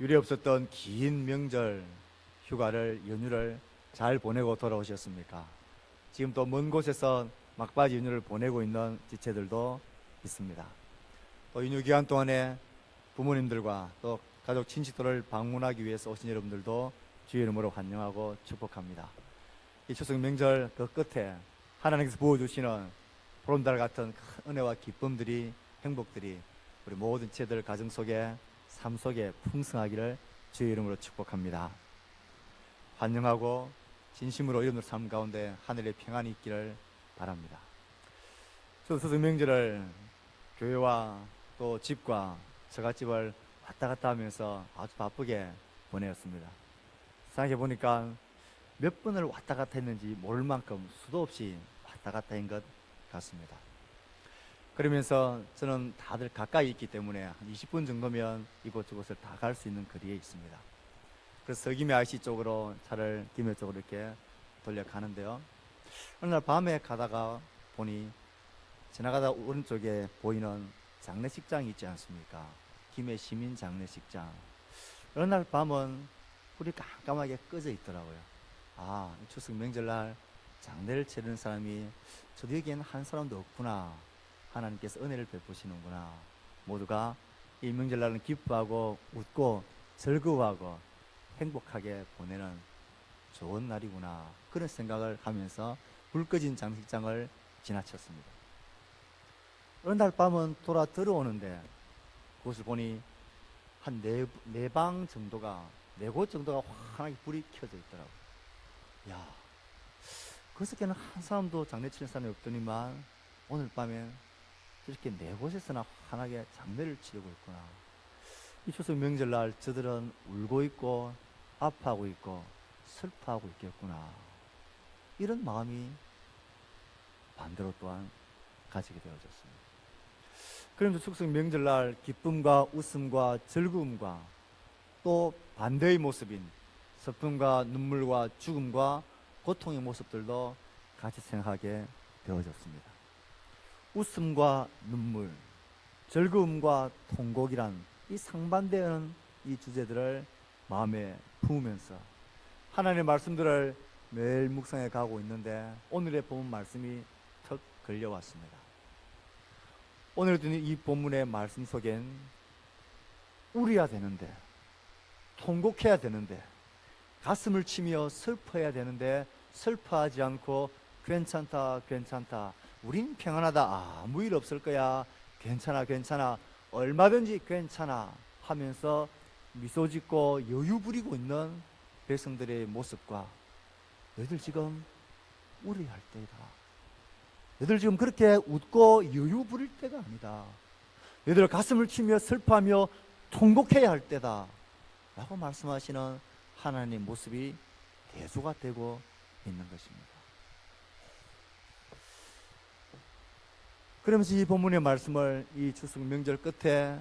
유례 없었던 긴 명절 휴가를 연휴를 잘 보내고 돌아오셨습니까? 지금 또 먼 곳에서 막바지 연휴를 보내고 있는 지체들도 있습니다. 또 연휴 기간 동안에 부모님들과 또 가족 친척들을 방문하기 위해서 오신 여러분들도 주의 이름으로 환영하고 축복합니다. 이 추석 명절 그 끝에 하나님께서 부어주시는 보름달 같은 큰 은혜와 기쁨들이, 행복들이 우리 모든 지체들 가정 속에, 삶 속에 풍성하기를 주의 이름으로 축복합니다. 환영하고 진심으로 여러분들 삶 가운데 하늘의 평안이 있기를 바랍니다. 저도 추석 명절을 교회와 또 집과 처갓집을 왔다 갔다 하면서 아주 바쁘게 보내었습니다. 생각해 보니까 몇 번을 왔다 갔다 했는지 모를 만큼 수도 없이 왔다 갔다 한 것 같습니다. 그러면서 저는 다들 가까이 있기 때문에 한 20분 정도면 이곳저곳을 다 갈 수 있는 거리에 있습니다. 그래서 서김해 IC 쪽으로 차를 김해 쪽으로 이렇게 돌려가는데요. 어느 날 밤에 가다가 보니 지나가다 오른쪽에 보이는 장례식장이 있지 않습니까? 김해 시민 장례식장. 어느 날 밤은 불이 깜깜하게 꺼져 있더라고요. 아, 추석 명절날 장례를 치르는 사람이 저도 여기에는 한 사람도 없구나. 하나님께서 은혜를 베푸시는구나. 모두가 이 명절날은 기뻐하고 웃고 즐거워하고 행복하게 보내는 좋은 날이구나. 그런 생각을 하면서 불 꺼진 장식장을 지나쳤습니다. 어느 날 밤은 돌아 들어오는데 그곳을 보니 한 네 방 정도가, 네 곳 정도가 환하게 불이 켜져 있더라고요. 야, 그저께는 한 사람도 장례 치는 사람이 없더니만 오늘 밤엔 이렇게 네 곳에서나 환하게 장례를 치르고 있구나. 이 추석 명절날 저들은 울고 있고 아파하고 있고 슬퍼하고 있겠구나. 이런 마음이 반대로 또한 가지게 되어졌습니다. 그러면서 추석 명절날 기쁨과 웃음과 즐거움과 또 반대의 모습인 슬픔과 눈물과 죽음과 고통의 모습들도 같이 생각하게 되어졌습니다. 웃음과 눈물, 즐거움과 통곡이란 이 상반되는 이 주제들을 마음에 품으면서 하나님의 말씀들을 매일 묵상해 가고 있는데 오늘의 본문 말씀이 턱 걸려왔습니다. 오늘 드린 이 본문의 말씀 속엔 울어야 되는데, 통곡해야 되는데, 가슴을 치며 슬퍼해야 되는데 슬퍼하지 않고 괜찮다 괜찮다, 우린 평안하다, 아무 일 없을 거야, 괜찮아 괜찮아, 얼마든지 괜찮아 하면서 미소 짓고 여유 부리고 있는 백성들의 모습과 너희들 지금 울어야 할 때이다, 너희들 지금 그렇게 웃고 여유 부릴 때가 아니다, 너희들 가슴을 치며 슬퍼하며 통곡해야 할 때다 라고 말씀하시는 하나님의 모습이 대조가 되고 있는 것입니다. 그러면서 이 본문의 말씀을 이 추석 명절 끝에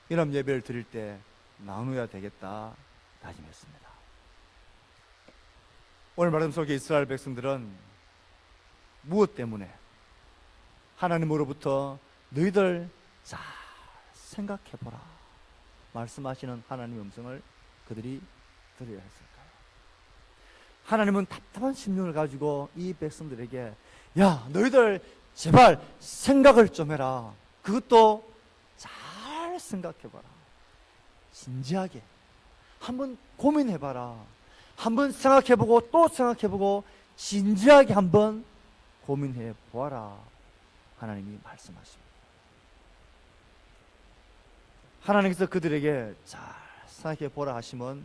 이런 예배를 드릴 때 나누어야 되겠다 다짐했습니다. 오늘 말씀 속에 이스라엘 백성들은 무엇 때문에 하나님으로부터 너희들 잘 생각해보라 말씀하시는 하나님의 음성을 그들이 들어야 했을까요? 하나님은 답답한 심령을 가지고 이 백성들에게 야, 너희들 제발 생각을 좀 해라. 그것도 잘 생각해봐라. 진지하게 한번 고민해봐라. 한번 생각해보고 또 생각해보고 진지하게 한번 고민해보아라. 하나님이 말씀하십니다. 하나님께서 그들에게 잘 생각해보라 하시면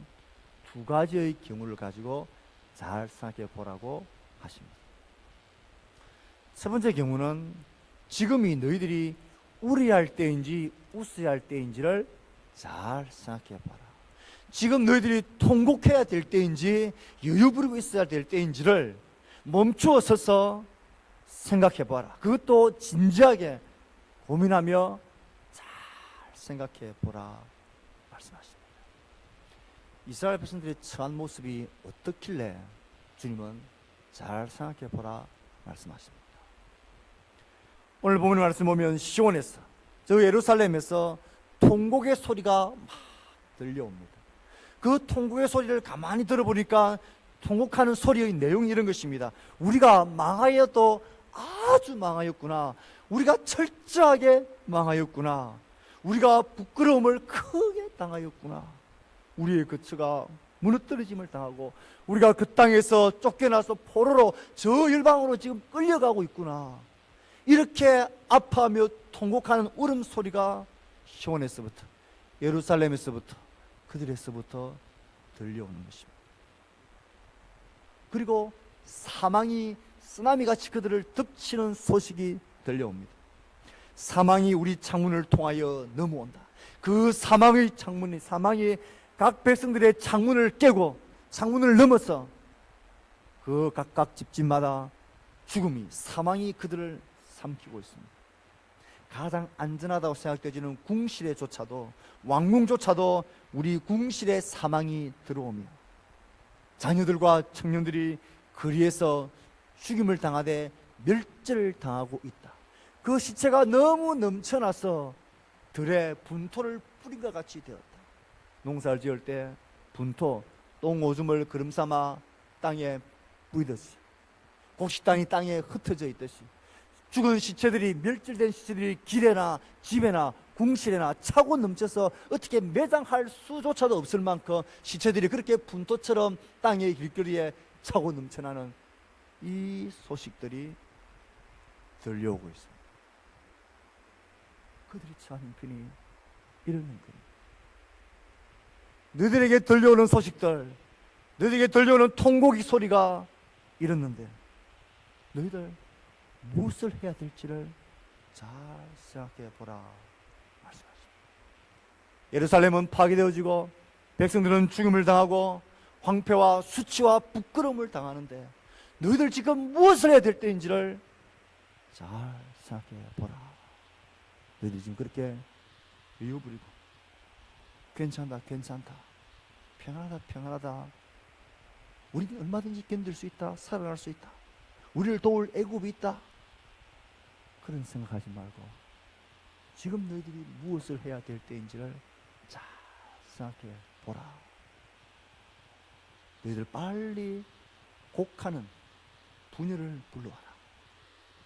두 가지의 경우를 가지고 잘 생각해보라고 하십니다. 첫 번째 경우는 지금이 너희들이 울어야 할 때인지 웃어야 할 때인지를 잘 생각해봐라. 지금 너희들이 통곡해야 될 때인지 여유 부리고 있어야 될 때인지를 멈추어 서서 생각해봐라. 그것도 진지하게 고민하며 잘 생각해보라 말씀하십니다. 이스라엘 백성들의 처한 모습이 어떻길래 주님은 잘 생각해보라 말씀하십니다. 오늘 본문 말씀 보면 시온에서, 저 예루살렘에서 통곡의 소리가 막 들려옵니다. 그 통곡의 소리를 가만히 들어보니까 통곡하는 소리의 내용이 이런 것입니다. 우리가 망하여도 아주 망하였구나. 우리가 철저하게 망하였구나. 우리가 부끄러움을 크게 당하였구나. 우리의 거처가 무너뜨려짐을 당하고 우리가 그 땅에서 쫓겨나서 포로로 저 열방으로 지금 끌려가고 있구나. 이렇게 아파하며 통곡하는 울음소리가 시온에서부터, 예루살렘에서부터, 그들에서부터 들려오는 것입니다. 그리고 사망이 쓰나미같이 그들을 덮치는 소식이 들려옵니다. 사망이 우리 창문을 통하여 넘어온다. 그 사망이 각 백성들의 창문을 깨고 창문을 넘어서 그 각각 집집마다 죽음이, 사망이 그들을 삼키고 있습니다. 가장 안전하다고 생각되지는 궁실에조차도, 왕궁조차도 우리 궁실에 사망이 들어오며 자녀들과 청년들이 거리에서 죽임을 당하되 멸절을 당하고 있다. 그 시체가 너무 넘쳐나서 들에 분토를 뿌린 것 같이 되었다. 농사를 지을 때 분토, 똥오줌을 그름삼아 땅에 뿌리듯이, 곡식단이 땅에 흩어져 있듯이 죽은 시체들이, 멸절된 시체들이 길에나 집에나 궁실에나 차고 넘쳐서 어떻게 매장할 수조차도 없을 만큼 시체들이 그렇게 분토처럼 땅의 길거리에 차고 넘쳐나는 이 소식들이 들려오고 있습니다. 그들이 처한 형편이 이런 형편입니다. 너희들에게 들려오는 소식들, 너희들에게 들려오는 통곡의 소리가 이렇는데 너희들 무엇을 해야 될지를 잘 생각해 보라 말씀하십니다. 예루살렘은 파괴되어지고 백성들은 죽임을 당하고 황폐와 수치와 부끄러움을 당하는데 너희들 지금 무엇을 해야 될 때인지를 잘 생각해 보라. 너희들이 지금 그렇게 이유 부리고 괜찮다 평안하다 우리는 얼마든지 견딜 수 있다, 살아날 수 있다, 우리를 도울 애굽이 있다, 그런 생각하지 말고 지금 너희들이 무엇을 해야 될 때인지를 잘 생각해 보라. 너희들 빨리 곡하는 분유를 불러와라.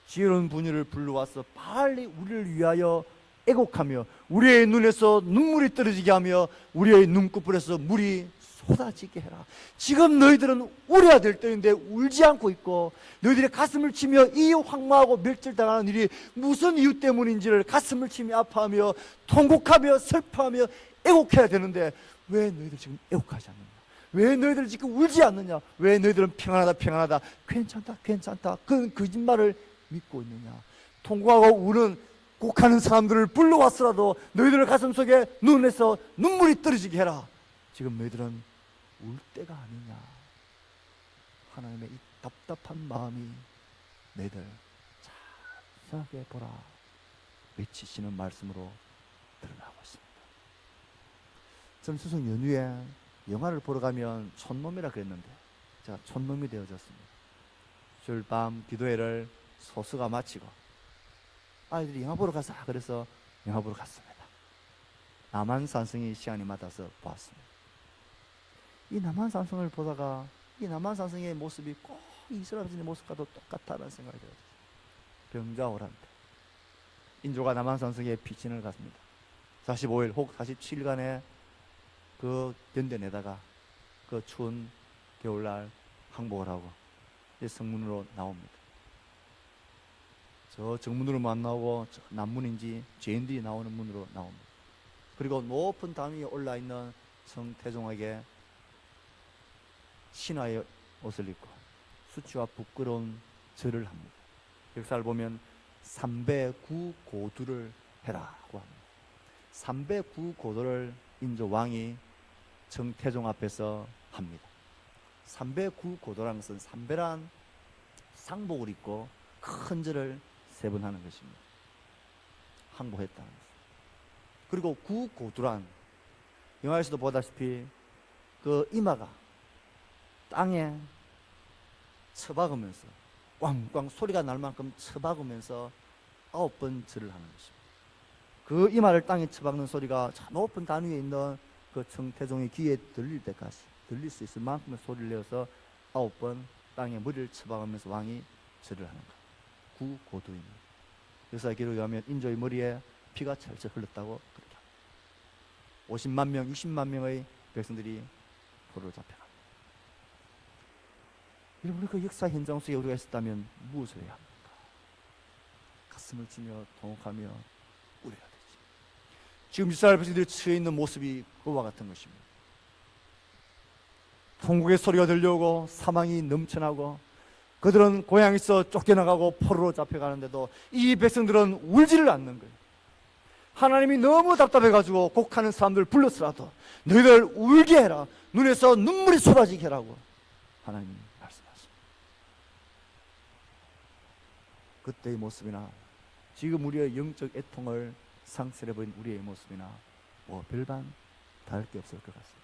지혜로운 분유를 불러와서 빨리 우리를 위하여 애곡하며 우리의 눈에서 눈물이 떨어지게 하며 우리의 눈꺼풀에서 물이 쏟아지게 해라. 지금 너희들은 울어야 될 때인데 울지 않고 있고, 너희들의 가슴을 치며 이 황무하고 멸절당하는 일이 무슨 이유 때문인지를 가슴을 치며 아파하며 통곡하며 슬퍼하며 애곡해야 되는데 왜 너희들 지금 애곡하지 않느냐? 왜 너희들 지금 울지 않느냐? 왜 너희들은 평안하다 괜찮다 그런 거짓말을 믿고 있느냐? 통곡하고 우는 곡하는 사람들을 불러왔으라도 너희들의 가슴 속에 눈에서 눈물이 떨어지게 해라. 지금 너희들은 울 때가 아니냐? 하나님의 이 답답한 마음이 너희들 잘 생각해 보라 외치시는 말씀으로 드러나고 있습니다. 전 추석 연휴에 영화를 보러 가면 촌놈이라 그랬는데 제가 촌놈이 되어졌습니다. 주일 밤 기도회를 소수가 마치고 아이들이 영화 보러 가자 그래서 영화 보러 갔습니다. 남한산성이 시간이 맞아서 보았습니다. 이 남한산성을 보다가 이 남한산성의 모습이 꼭 이스라엘 백성의 모습과도 똑같다는 생각이 들었어요. 병자호란때 인조가 남한산성에 피신을 갔습니다. 45일 혹 47일간의 그 견뎌내다가 그 추운 겨울날 항복을 하고 이제 성문으로 나옵니다. 저 정문으로만 나오고 저 남문인지 죄인들이 나오는 문으로 나옵니다. 그리고 높은 담 위에 올라있는 성태종에게 신화의 옷을 입고 수치와 부끄러운 절을 합니다. 역사를 보면 309 고두를 해라고 합니다. 309 고두를 인조 왕이 정태종 앞에서 합니다. 309 고도라는 것은 삼배란 상복을 입고 큰 절을 3번 하는 것입니다. 항복했다는 것입니다. 그리고 구고두란 영화에서도 보다시피 그 이마가 땅에 처박으면서 꽝꽝 소리가 날 만큼 처박으면서 9번 절을 하는 것입니다. 그 이마를 땅에 처박는 소리가 저 높은 단 위에 있는 그 청태종의 귀에 들릴 때까지, 들릴 수 있을 만큼의 소리를 내어서 9번 땅에 머리를 쳐박으면서 왕이 절을 하는 것. 구고도입니다. 역사 기록에 가면 인조의 머리에 피가 철철 흘렀다고 그렇게 합니다. 50만 명, 60만 명의 백성들이 포로로 잡혀갑니다. 여러분, 그 역사 현장 속에 우리가 있었다면 무엇을 해야 합니까? 가슴을 치며 통곡하며 울어야 되지. 지금 이스라엘 백성들이 처해 있는 모습이 그와 같은 것입니다. 통곡의 소리가 들려오고 사망이 넘쳐나고 그들은 고향에서 쫓겨나가고 포로로 잡혀가는데도 이 백성들은 울지를 않는 거예요. 하나님이 너무 답답해가지고 곡하는 사람들 불러서라도 너희들 울게 해라, 눈에서 눈물이 쏟아지게 해라고 하나님이 말씀하십니다. 그때의 모습이나 지금 우리의 영적 애통을 상실해버린 우리의 모습이나 뭐 별반 다를 게 없을 것 같습니다.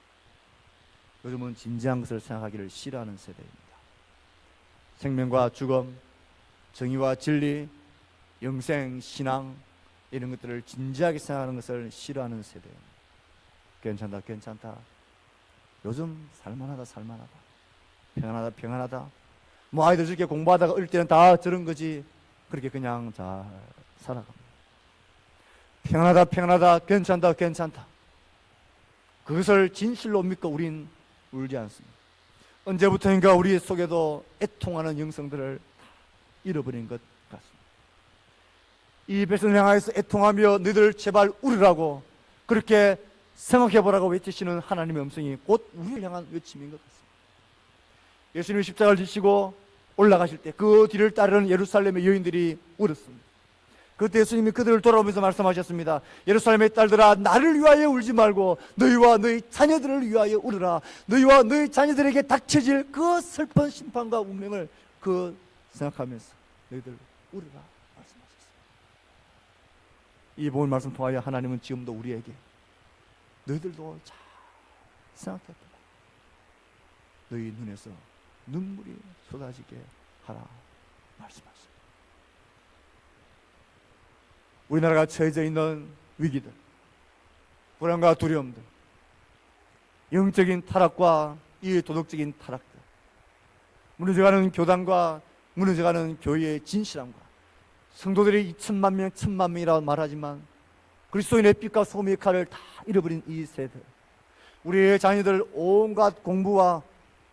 요즘은 진지한 것을 생각하기를 싫어하는 세대입니다. 생명과 죽음, 정의와 진리, 영생, 신앙 이런 것들을 진지하게 생각하는 것을 싫어하는 세대입니다. 괜찮다, 괜찮다. 요즘 살만하다, 살만하다. 평안하다, 평안하다. 뭐 아이들 저렇게 공부하다가 어릴 때는 다 저런 거지. 그렇게 그냥 잘 살아갑니다. 평안하다, 평안하다. 괜찮다, 괜찮다. 그것을 진실로 믿고 우린 울지 않습니다. 언제부터인가 우리 속에도 애통하는 영성들을 잃어버린 것 같습니다. 이 백성을 향하여서 애통하며 너희들 제발 울으라고 그렇게 생각해보라고 외치시는 하나님의 음성이 곧 우리를 향한 외침인 것 같습니다. 예수님이 십자가를 지시고 올라가실 때 그 뒤를 따르는 예루살렘의 여인들이 울었습니다. 그때 예수님이 그들을 돌아오면서 말씀하셨습니다. 예루살렘의 딸들아, 나를 위하여 울지 말고 너희와 너희 자녀들을 위하여 울으라. 너희와 너희 자녀들에게 닥쳐질 그 슬픈 심판과 운명을 생각하면서 너희들 울으라 말씀하셨습니다. 이 복음을 말씀 통하여 하나님은 지금도 우리에게 너희들도 잘 생각해보라. 너희 눈에서 눈물이 쏟아지게 하라 말씀하십니다. 우리나라가 처해져 있는 위기들, 불안과 두려움들, 영적인 타락과 이 도덕적인 타락들, 무너져가는 교단과 무너져가는 교회의 진실함과 성도들이 2천만 명, 1천만 명이라고 말하지만 그리스도인의 빛과 소금의 역할을 다 잃어버린 이 세대, 우리의 자녀들 온갖 공부와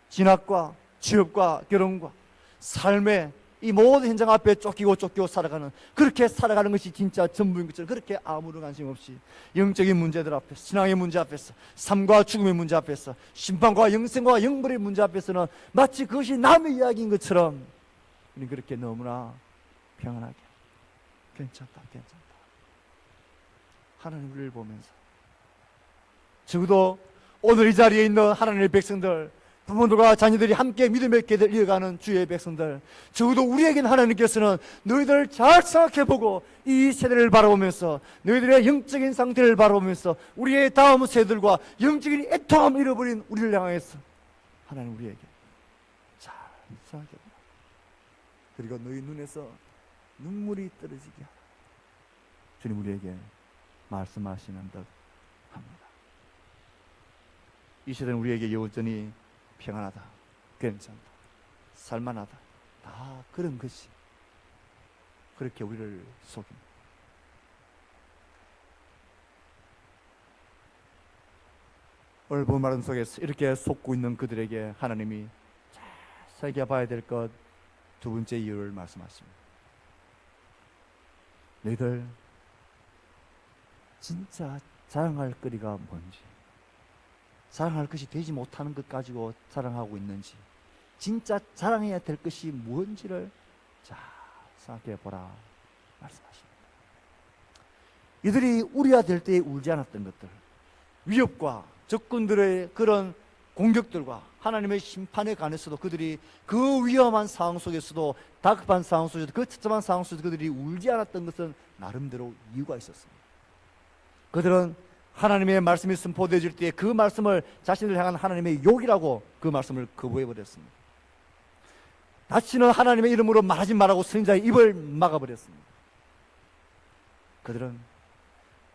진학과 취업과 결혼과 삶의 이 모든 현장 앞에 쫓기고 살아가는, 그렇게 살아가는 것이 진짜 전부인 것처럼 그렇게 아무런 관심 없이 영적인 문제들 앞에서, 신앙의 문제 앞에서, 삶과 죽음의 문제 앞에서, 심판과 영생과 영벌의 문제 앞에서는 마치 그것이 남의 이야기인 것처럼 우리는 그렇게 너무나 평안하게 괜찮다, 괜찮다. 하나님 우리를 보면서 적어도 오늘 이 자리에 있는 하나님의 백성들, 부모들과 자녀들이 함께 믿음의 길을 이어가는 주의 백성들, 적어도 우리에게는 하나님께서는 너희들 잘 생각해보고 이 세대를 바라보면서 너희들의 영적인 상태를 바라보면서 우리의 다음 세대들과 영적인 애통함을 잃어버린 우리를 향해서 하나님 우리에게 잘 생각해보라. 그리고 너희 눈에서 눈물이 떨어지게 하라. 주님 우리에게 말씀하시는 듯 합니다. 이 세대는 우리에게 여전히 평안하다, 괜찮다, 살만하다, 다 그런 것이 그렇게 우리를 속입니다. 오늘 본 말씀 속에서 이렇게 속고 있는 그들에게 하나님이 잘 살펴봐야 될 것 두 번째 이유를 말씀하십니다. 너희들 진짜 자랑할 거리가 뭔지, 자랑할 것이 되지 못하는 것 가지고 자랑하고 있는지, 진짜 자랑해야 될 것이 뭔지를 잘 생각해 보라 말씀하십니다. 이들이 우려야 될 때에 울지 않았던 것들, 위협과 적군들의 그런 공격들과 하나님의 심판에 관해서도 그들이 그 위험한 상황 속에서도, 다급한 상황 속에서도, 그 처참한 상황 속에서 그들이 울지 않았던 것은 나름대로 이유가 있었습니다. 그들은 하나님의 말씀이 선포되어질 때 그 말씀을 자신을 향한 하나님의 욕이라고 그 말씀을 거부해버렸습니다. 다시는 하나님의 이름으로 말하지 말라고 선지자의 입을 막아버렸습니다. 그들은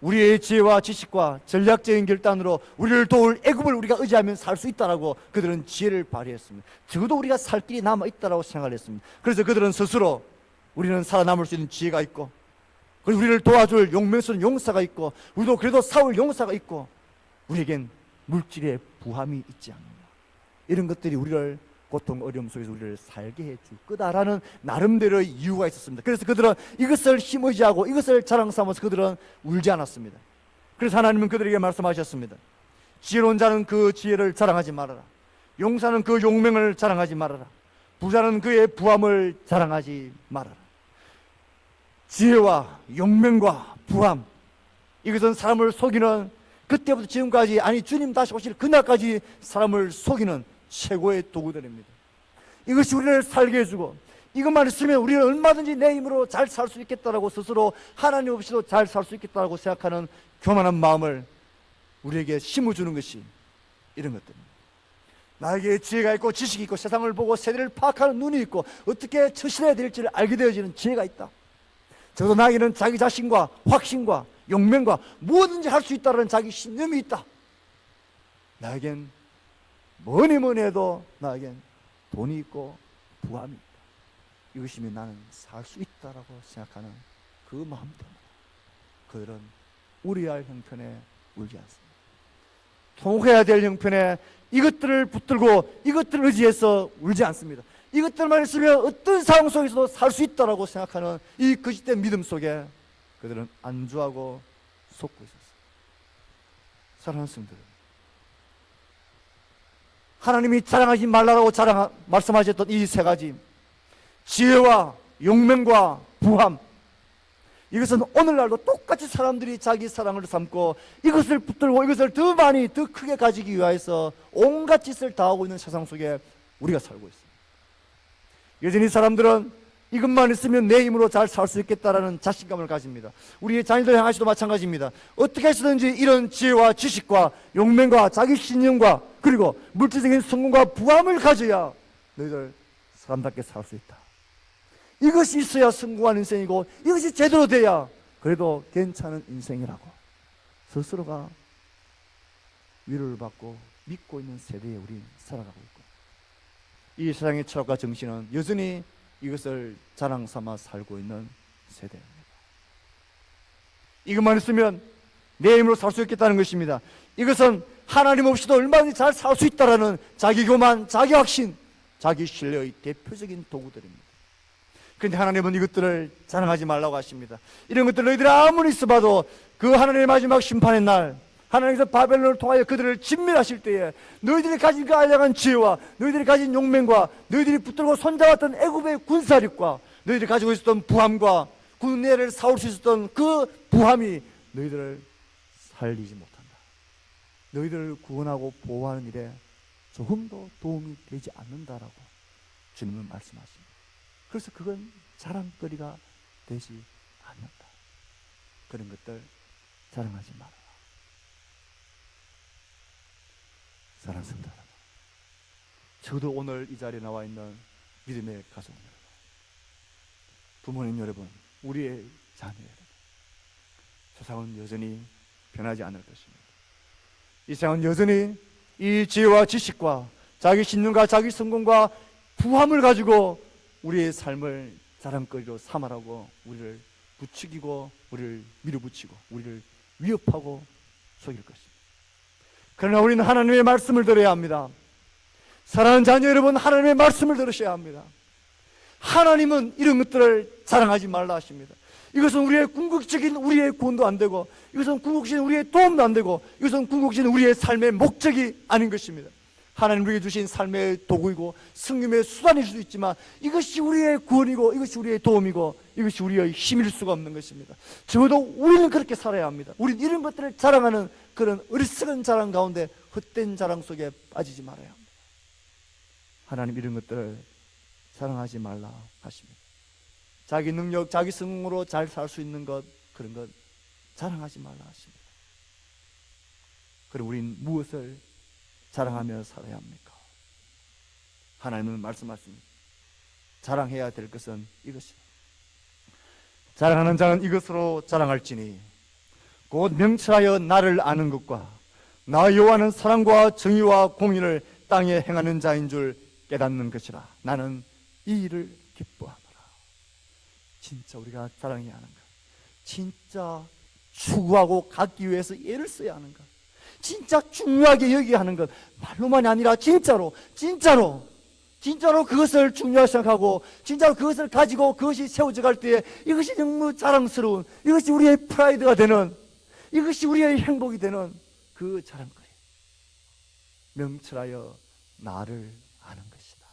우리의 지혜와 지식과 전략적인 결단으로 우리를 도울 애굽을 우리가 의지하면 살 수 있다라고 그들은 지혜를 발휘했습니다. 적어도 우리가 살 길이 남아 있다라고 생각을 했습니다. 그래서 그들은 스스로 우리는 살아남을 수 있는 지혜가 있고, 그리고 우리를 도와줄 용맹스러운 용사가 있고, 우리도 그래도 싸울 용사가 있고, 우리에겐 물질의 부함이 있지 않느냐, 이런 것들이 우리를 고통 어려움 속에서 우리를 살게 해줄 거다라는 나름대로의 이유가 있었습니다. 그래서 그들은 이것을 힘의지하고 이것을 자랑 삼아서 그들은 울지 않았습니다. 그래서 하나님은 그들에게 말씀하셨습니다. 지혜로운 자는 그 지혜를 자랑하지 말아라. 용사는 그 용맹을 자랑하지 말아라. 부자는 그의 부함을 자랑하지 말아라. 지혜와 용맹과 부함, 이것은 사람을 속이는, 그때부터 지금까지, 아니 주님 다시 오실 그날까지 사람을 속이는 최고의 도구들입니다. 이것이 우리를 살게 해주고, 이것만 있으면 우리는 얼마든지 내 힘으로 잘 살 수 있겠다라고 스스로 하나님 없이도 잘 살 수 있겠다라고 생각하는 교만한 마음을 우리에게 심어주는 것이 이런 것들입니다. 나에게 지혜가 있고 지식이 있고 세상을 보고 세대를 파악하는 눈이 있고 어떻게 처신해야 될지를 알게 되어지는 지혜가 있다. 적어도 나에게는 자기 자신과 확신과 용맹과 뭐든지 할 수 있다는 자기 신념이 있다. 나에겐 뭐니 해도 나에겐 돈이 있고 부함이 있다. 이것이면 나는 살 수 있다라고 생각하는 그 마음 때문에 그들은 우려할 형편에 울지 않습니다. 통해야 될 형편에 이것들을 붙들고 이것들을 의지해서 울지 않습니다. 이것들만 있으면 어떤 상황 속에서도 살 수 있다라고 생각하는 이 거짓된 믿음 속에 그들은 안주하고 속고 있었어요. 사랑하는 성도들, 하나님이 자랑하지 말라고 말씀하셨던 이 세 가지, 지혜와 용맹과 부함, 이것은 오늘날도 똑같이 사람들이 자기 사랑을 삼고 이것을 붙들고 이것을 더 많이 더 크게 가지기 위해서 온갖 짓을 다하고 있는 세상 속에 우리가 살고 있습니다. 여전히 사람들은 이것만 있으면 내 힘으로 잘 살 수 있겠다라는 자신감을 가집니다. 우리의 자녀들 향하시도 마찬가지입니다. 어떻게 해서든지 이런 지혜와 지식과 용맹과 자기 신념과 그리고 물질적인 성공과 부함을 가져야 너희들 사람답게 살 수 있다. 이것이 있어야 성공한 인생이고 이것이 제대로 돼야 그래도 괜찮은 인생이라고 스스로가 위로를 받고 믿고 있는 세대에 우리 살아가고 있고, 이 세상의 철학과 정신은 여전히 이것을 자랑 삼아 살고 있는 세대입니다. 이것만 있으면 내 힘으로 살 수 있겠다는 것입니다. 이것은 하나님 없이도 얼마든지 잘 살 수 있다라는 자기 교만, 자기 확신, 자기 신뢰의 대표적인 도구들입니다. 그런데 하나님은 이것들을 자랑하지 말라고 하십니다. 이런 것들 너희들이 아무리 있어봐도 그 하나님의 마지막 심판의 날, 하나님께서 바벨론을 통하여 그들을 진멸하실 때에 너희들이 가진 그 알량한 지혜와 너희들이 가진 용맹과 너희들이 붙들고 손잡았던 애굽의 군사력과 너희들이 가지고 있었던 부함과 군대를 싸울 수 있었던 그 부함이 너희들을 살리지 못한다. 너희들을 구원하고 보호하는 일에 조금도 도움이 되지 않는다라고 주님은 말씀하십니다. 그래서 그건 자랑거리가 되지 않는다. 그런 것들 자랑하지 마라. 사랑하는 성도 여러분, 저도 오늘 이 자리에 나와 있는 믿음의 가족 여러분, 부모님 여러분, 우리의 자녀 여러분, 세상은 여전히 변하지 않을 것입니다. 이 세상은 여전히 이 지혜와 지식과 자기 신념과 자기 성공과 부함을 가지고 우리의 삶을 자랑거리로 삼아라고 우리를 부추기고 우리를 밀어붙이고 우리를 위협하고 속일 것입니다. 그러나 우리는 하나님의 말씀을 들어야 합니다. 사랑하는 자녀 여러분, 하나님의 말씀을 들으셔야 합니다. 하나님은 이런 것들을 자랑하지 말라 하십니다. 이것은 우리의 궁극적인 우리의 구원도 안 되고, 이것은 궁극적인 우리의 도움도 안 되고, 이것은 궁극적인 우리의 삶의 목적이 아닌 것입니다. 하나님 우리에게 주신 삶의 도구이고 승림의 수단일 수도 있지만 이것이 우리의 구원이고 이것이 우리의 도움이고 이것이 우리의 힘일 수가 없는 것입니다. 적어도 우리는 그렇게 살아야 합니다. 우리는 이런 것들을 자랑하는 그런 어리석은 자랑 가운데 헛된 자랑 속에 빠지지 말아야 합니다. 하나님 이런 것들을 자랑하지 말라 하십니다. 자기 능력, 자기 성공으로 잘 살 수 있는 것, 그런 것 자랑하지 말라 하십니다. 그럼 우리는 무엇을 자랑하며 살아야 합니까? 하나님은 말씀하십니다. 자랑해야 될 것은 이것이다. 자랑하는 자는 이것으로 자랑할지니 곧 명철하여 나를 아는 것과 나 여호와는 사랑과 정의와 공의를 땅에 행하는 자인 줄 깨닫는 것이라. 나는 이 일을 기뻐하노라. 진짜 우리가 자랑해야 하는 것, 진짜 추구하고 갖기 위해서 애를 써야 하는 것, 진짜 중요하게 여기야 하는 것, 말로만이 아니라 진짜로 그것을 중요하게 생각하고 진짜로 그것을 가지고 그것이 세워져 갈 때에 이것이 너무 자랑스러운, 이것이 우리의 프라이드가 되는, 이것이 우리의 행복이 되는 그 자랑거리. 명철하여 나를 아는 것이다.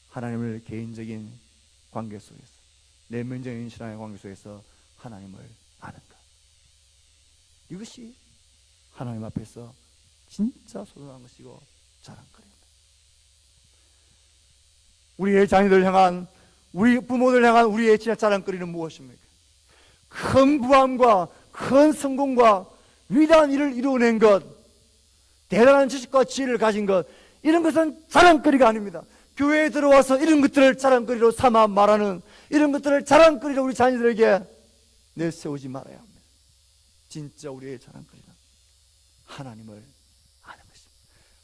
하나님을 개인적인 관계 속에서, 내면적인 신앙의 관계 속에서 하나님을 아는 것, 이것이 하나님 앞에서 진짜 소중한 것이고 자랑거리입니다. 우리의 자녀들 향한, 우리 부모들 향한 우리의 진짜 자랑거리는 무엇입니까? 큰 부함과 큰 성공과 위대한 일을 이루어낸 것, 대단한 지식과 지혜를 가진 것, 이런 것은 자랑거리가 아닙니다. 교회에 들어와서 이런 것들을 자랑거리로 삼아 말하는, 이런 것들을 자랑거리로 우리 자녀들에게 내세우지 말아야 합니다. 진짜 우리의 자랑거리는 하나님을 아는 것입니다.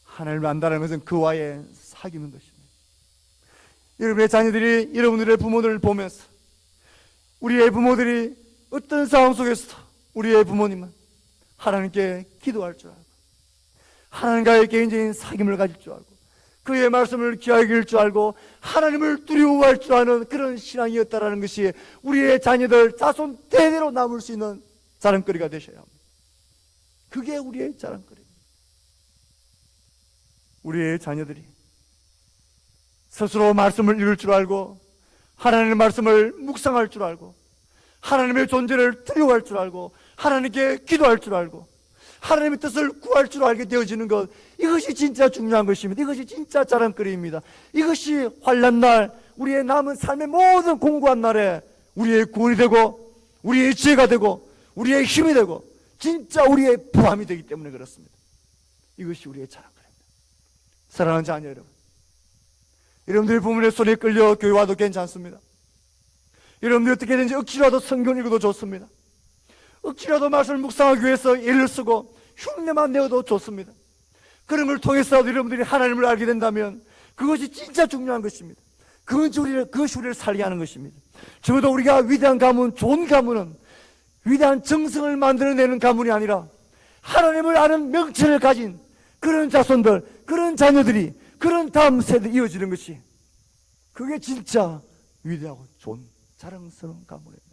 하나님을 안다는 것은 그와의 사귀는 것입니다. 여러분의 자녀들이 여러분들의 부모들을 보면서, 우리의 부모들이 어떤 상황 속에서도 우리의 부모님은 하나님께 기도할 줄 알고, 하나님과의 개인적인 사귐을 가질 줄 알고, 그의 말씀을 귀하게 여길 줄 알고, 하나님을 두려워할 줄 아는 그런 신앙이었다라는 것이 우리의 자녀들 자손 대대로 남을 수 있는 자랑거리가 되셔야 합니다. 그게 우리의 자랑거리입니다. 우리의 자녀들이 스스로 말씀을 읽을 줄 알고, 하나님의 말씀을 묵상할 줄 알고, 하나님의 존재를 두려워할 줄 알고, 하나님께 기도할 줄 알고, 하나님의 뜻을 구할 줄 알게 되어지는 것, 이것이 진짜 중요한 것입니다. 이것이 진짜 자랑거리입니다. 이것이 환난날, 우리의 남은 삶의 모든 공고한 날에 우리의 구원이 되고, 우리의 지혜가 되고, 우리의 힘이 되고, 진짜 우리의 부함이 되기 때문에 그렇습니다. 이것이 우리의 자랑거리입니다. 사랑하는 자녀 여러분, 여러분들의 부모님의 손에 끌려 교회 와도 괜찮습니다. 여러분들이 어떻게든지 억지로라도 성경 읽어도 좋습니다. 억지로라도 말씀을 묵상하기 위해서 애를 쓰고 흉내만 내어도 좋습니다. 그런 걸 통해서라도 여러분들이 하나님을 알게 된다면 그것이 진짜 중요한 것입니다. 그것이 우리를 살게 하는 것입니다. 적어도 우리가 위대한 가문, 좋은 가문은 위대한 정성을 만들어내는 가문이 아니라 하나님을 아는 명철을 가진 그런 자손들, 그런 자녀들이, 그런 다음 세대 이어지는 것이, 그게 진짜 위대하고 좋은 자랑스러운 가문입니다.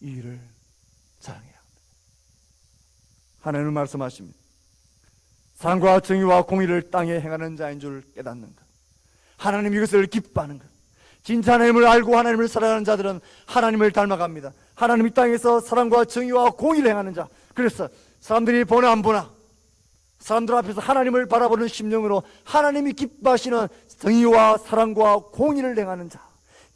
이 일을 자랑해야 합니다. 하나님은 말씀하십니다. 사랑과 정의와 공의를 땅에 행하는 자인 줄 깨닫는 것, 하나님 이것을 기뻐하는 것. 진짜 하나님을 알고 하나님을 사랑하는 자들은 하나님을 닮아갑니다. 하나님 이 땅에서 사랑과 정의와 공의를 행하는 자. 그래서 사람들이 보나 안 보나 사람들 앞에서 하나님을 바라보는 심령으로 하나님이 기뻐하시는 정의와 사랑과 공의를 행하는 자,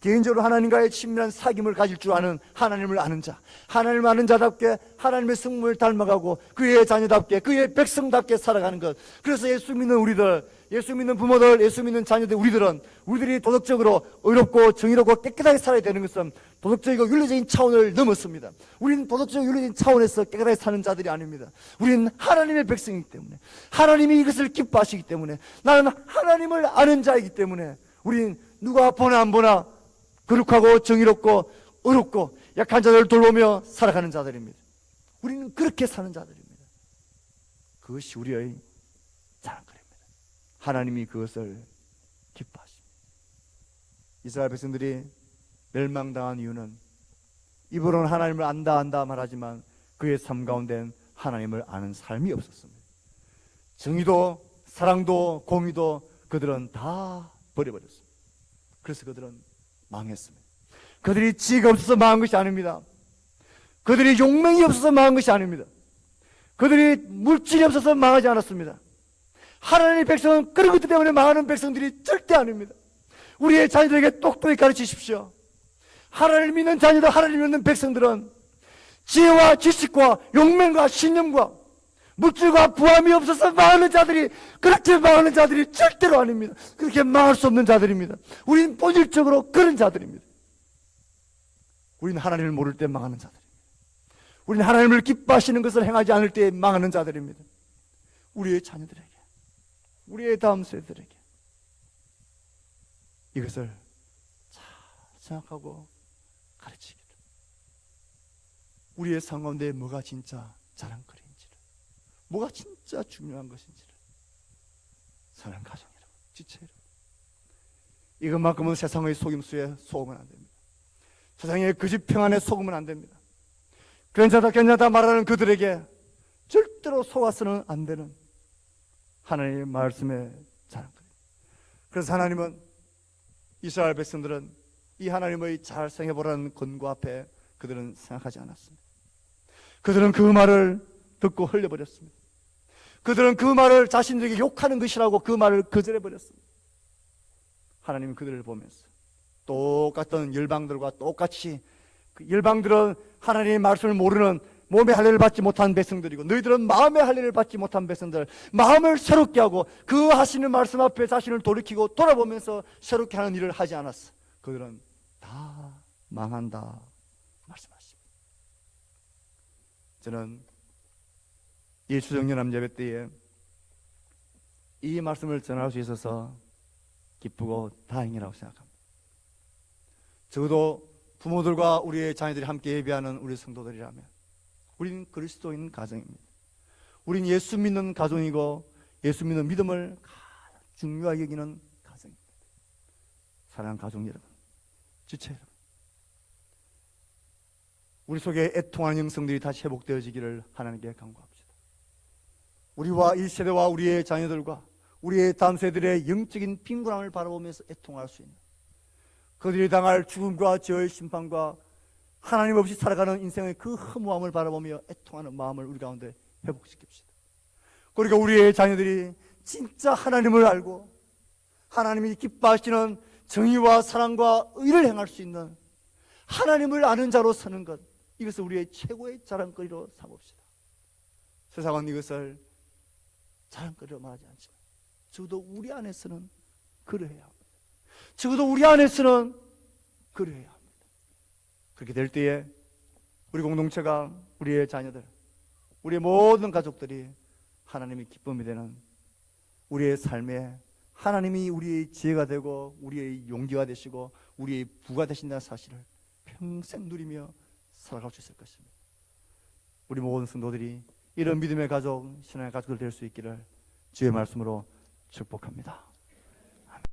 개인적으로 하나님과의 친밀한 사귐을 가질 줄 아는 하나님을 아는 자, 하나님을 아는 자답게 하나님의 성품을 닮아가고 그의 자녀답게, 그의 백성답게 살아가는 것. 그래서 예수 믿는 우리들, 예수 믿는 부모들, 예수 믿는 자녀들, 우리들이 도덕적으로 의롭고 정의롭고 깨끗하게 살아야 되는 것은 도덕적이고 윤리적인 차원을 넘었습니다. 우리는 도덕적이고 윤리적인 차원에서 깨끗하게 사는 자들이 아닙니다. 우리는 하나님의 백성이기 때문에, 하나님이 이것을 기뻐하시기 때문에, 나는 하나님을 아는 자이기 때문에, 우리는 누가 보나 안 보나 거룩하고 정의롭고 의롭고 약한 자들을 돌보며 살아가는 자들입니다. 우리는 그렇게 사는 자들입니다. 그것이 우리의 자랑거리입니다. 하나님이 그것을 기뻐하십니다. 이스라엘 백성들이 멸망당한 이유는 입으로는 하나님을 안다 말하지만 그의 삶 가운데는 하나님을 아는 삶이 없었습니다. 정의도 사랑도 공의도 그들은 다 버려버렸습니다. 그래서 그들은 망했습니다. 그들이 지혜가 없어서 망한 것이 아닙니다. 그들이 용맹이 없어서 망한 것이 아닙니다. 그들이 물질이 없어서 망하지 않았습니다. 하나님의 백성은 그런 것 때문에 망하는 백성들이 절대 아닙니다. 우리의 자녀들에게 똑똑히 가르치십시오. 하나님을 믿는 자녀들, 하나님을 믿는 백성들은 지혜와 지식과 용맹과 신념과 물질과 부함이 없어서 망하는 자들이, 그렇게 망하는 자들이 절대로 아닙니다. 그렇게 망할 수 없는 자들입니다. 우리는 본질적으로 그런 자들입니다. 우리는 하나님을 모를 때 망하는 자들입니다. 우리는 하나님을 기뻐하시는 것을 행하지 않을 때 망하는 자들입니다. 우리의 자녀들에게, 우리의 다음 세대들에게 이것을 잘 생각하고 가르치기를, 우리의 삶 가운데 뭐가 진짜 자랑거리인지를, 뭐가 진짜 중요한 것인지를 사랑하는 가정 여러분, 지체 여러분, 이것만큼은 세상의 속임수에 속으면 안 됩니다. 세상의 거짓 평안에 속으면 안 됩니다. 괜찮다 말하는 그들에게 절대로 속아서는 안 되는 하나님의 말씀에 자랑거리입니다. 그래서 하나님은, 이스라엘 백성들은 이 하나님의 잘 생각해보라는 권고 앞에 그들은 생각하지 않았습니다. 그들은 그 말을 듣고 흘려버렸습니다. 그들은 그 말을 자신들에게 욕하는 것이라고 그 말을 거절해버렸습니다. 하나님은 그들을 보면서 똑같은 열방들과 똑같이, 그 열방들은 하나님의 말씀을 모르는 몸의 할례를 받지 못한 백성들이고, 너희들은 마음의 할례를 받지 못한 백성들, 마음을 새롭게 하고 그 하시는 말씀 앞에 자신을 돌이키고 돌아보면서 새롭게 하는 일을 하지 않았어. 그들은 다 망한다 말씀하십니다. 저는 이 추정연합 예배 때에 이 말씀을 전할 수 있어서 기쁘고 다행이라고 생각합니다. 적어도 부모들과 우리의 자녀들이 함께 예배하는 우리 성도들이라면 우리는 그리스도인 가정입니다. 우리는 예수 믿는 가정이고 예수 믿는 믿음을 가장 중요하게 여기는 가정입니다. 사랑하는 가족 여러분, 지체 여러분, 우리 속에 애통하는 영성들이 다시 회복되어지기를 하나님께 간구합시다. 우리와 1세대와 우리의 자녀들과 우리의 다음 세대들의 영적인 빈곤함을 바라보면서 애통할 수 있는, 그들이 당할 죽음과 죄의 심판과 하나님 없이 살아가는 인생의 그 허무함을 바라보며 애통하는 마음을 우리 가운데 회복시킵시다. 그러니까 우리의 자녀들이 진짜 하나님을 알고 하나님이 기뻐하시는 정의와 사랑과 의를 행할 수 있는 하나님을 아는 자로 서는 것, 이것을 우리의 최고의 자랑거리로 삼읍시다. 세상은 이것을 자랑거리로 말하지 않지만 적어도 우리 안에서는 그러해야 합니다. 적어도 우리 안에서는 그러해야 합니다. 그렇게 될 때에 우리 공동체가, 우리의 자녀들, 우리의 모든 가족들이 하나님의 기쁨이 되는, 우리의 삶에 하나님이 우리의 지혜가 되고 우리의 용기가 되시고 우리의 부가 되신다는 사실을 평생 누리며 살아갈 수 있을 것입니다. 우리 모든 성도들이 이런 믿음의 가족, 신앙의 가족들 될 수 있기를 주의 말씀으로 축복합니다.